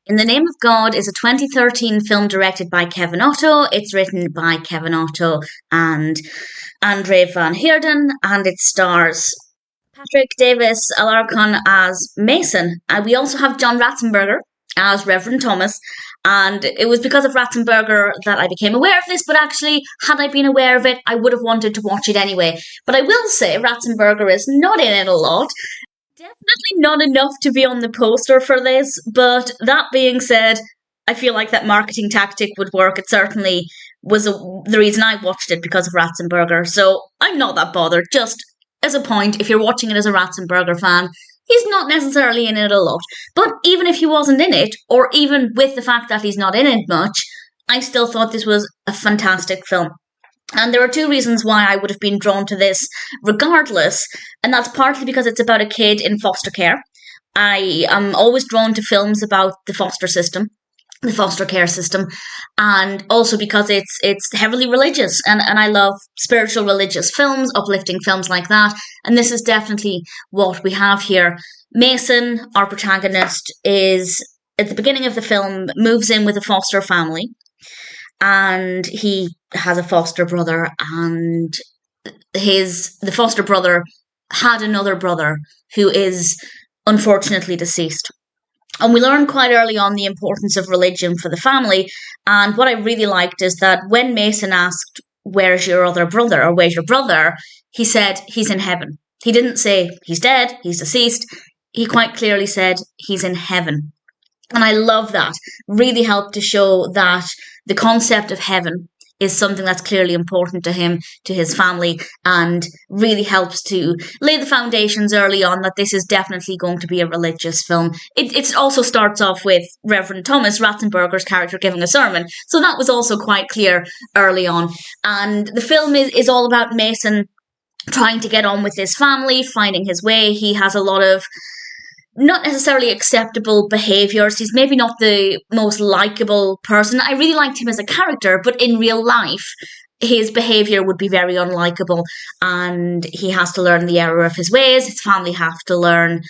In the Name of God is a 2013 film directed by Kevan Otto. It's written by Kevan Otto and André van Heerden, and it stars Patrick Davis Alarcón as Mason. We also have John Ratzenberger as Reverend Thomas, and it was because of Ratzenberger that I became aware of this, but actually, had I been aware of it, I would have wanted to watch it anyway. But I will say Ratzenberger is not in it a lot. Definitely not enough to be on the poster for this, but that being said, I feel like that marketing tactic would work. It certainly was the reason I watched it, because of Ratzenberger, so I'm not that bothered. Just as a point, if you're watching it as a Ratzenberger fan, he's not necessarily in it a lot. But even if he wasn't in it, or even with the fact that he's not in it much, I still thought this was a fantastic film. And there are two reasons why I would have been drawn to this regardless, and that's partly because it's about a kid in foster care. I am always drawn to films about the foster system, the foster care system, and also because it's heavily religious, and I love spiritual religious films, uplifting films like that, and this is definitely what we have here. Mason, our protagonist, is, at the beginning of the film, moves in with a foster family, and he has a foster brother, and the foster brother had another brother who is unfortunately deceased. And we learn quite early on the importance of religion for the family, and what I really liked is that when Mason asked, "Where's your other brother?" or "Where's your brother?" he said, "He's in heaven." He didn't say, "He's dead, he's deceased." He quite clearly said, "He's in heaven." And I love that. Really helped to show that the concept of heaven is something that's clearly important to him, to his family, and really helps to lay the foundations early on that this is definitely going to be a religious film. It also starts off with Reverend Thomas Ratzenberger's character giving a sermon, so that was also quite clear early on. And the film is all about Mason trying to get on with his family, finding his way. He has a lot of not necessarily acceptable behaviours. He's maybe not the most likeable person. I really liked him as a character, but in real life, his behaviour would be very unlikable, and he has to learn the error of his ways. His family have to learn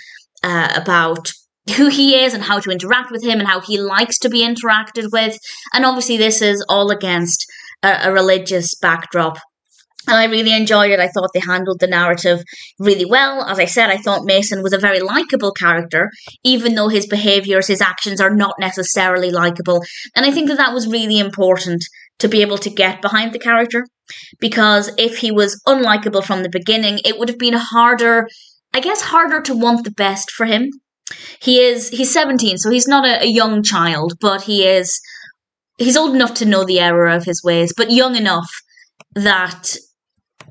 about who he is and how to interact with him and how he likes to be interacted with. And obviously this is all against a religious backdrop. And I really enjoyed it. I thought they handled the narrative really well. As I said, I thought Mason was a very likeable character, even though his behaviours, his actions are not necessarily likeable. And I think that was really important to be able to get behind the character, because if he was unlikable from the beginning, it would have been harder to want the best for him. He's 17, so he's not a young child, but he's old enough to know the error of his ways, but young enough that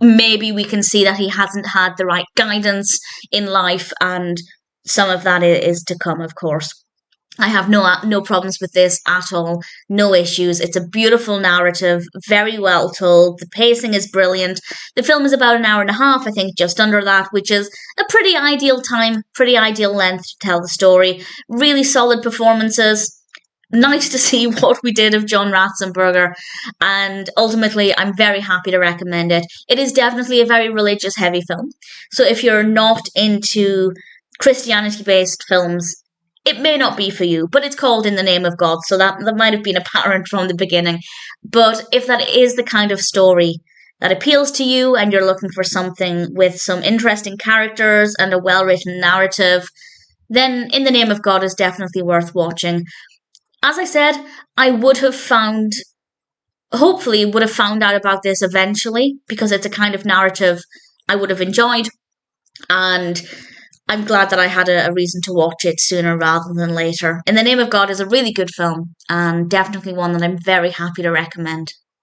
maybe we can see that he hasn't had the right guidance in life, and some of that is to come, of course. I have no problems with this at all, no issues. It's a beautiful narrative, very well told. The pacing is brilliant. The film is about an hour and a half, I think just under that, which is a pretty ideal time, pretty ideal length to tell the story. Really solid performances. Nice to see what we did of John Ratzenberger, and ultimately I'm very happy to recommend it. It is definitely a very religious heavy film, so if you're not into Christianity based films, it may not be for you, but it's called In the Name of God, so that might have been apparent from the beginning. But if that is the kind of story that appeals to you and you're looking for something with some interesting characters and a well written narrative, then In the Name of God is definitely worth watching. As I said, hopefully would have found out about this eventually, because it's a kind of narrative I would have enjoyed, and I'm glad that I had a reason to watch it sooner rather than later. In the Name of God is a really good film, and definitely one that I'm very happy to recommend.